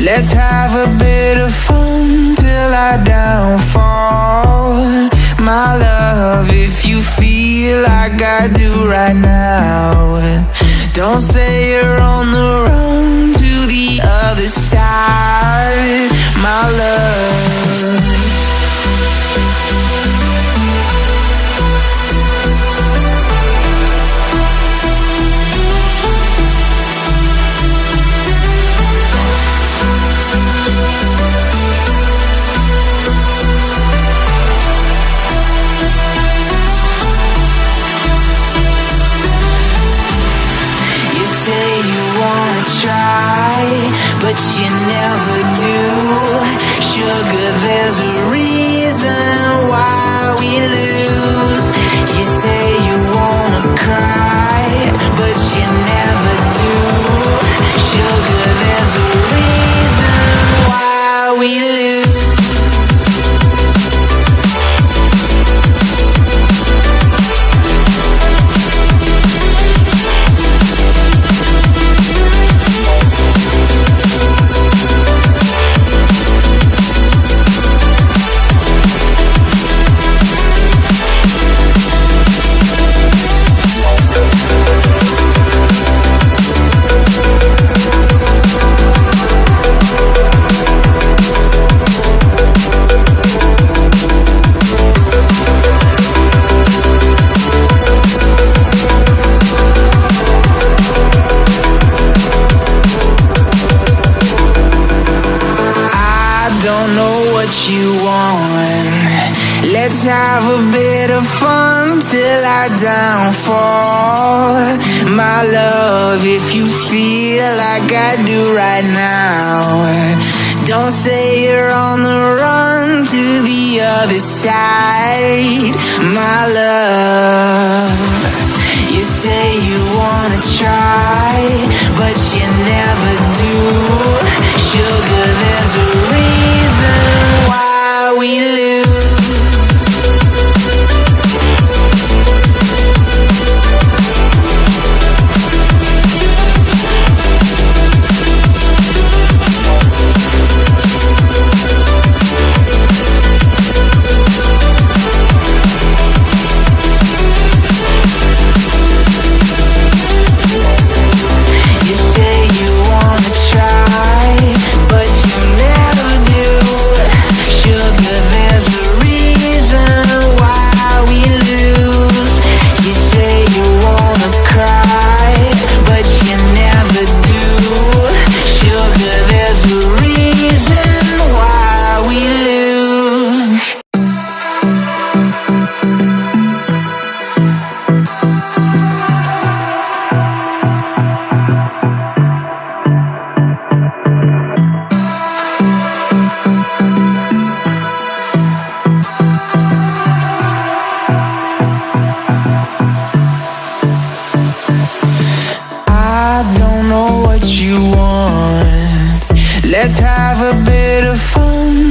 Let's have a bit of fun till I downfall. My love, if you feel like I do right now, don't say you're on the run to the other side, my love. But you never do. Sugar, there's a reason why we lose. You say you wanna cry, but you never do. Sugar, there's a reason why we lose. You want. Let's have a bit of fun till I downfall, my love, if you feel like I do right now. Don't say you're on the run to the other side, my love. You say you wanna try, but you never do. Sugar, there's a reason why we lose. Let's have a bit of fun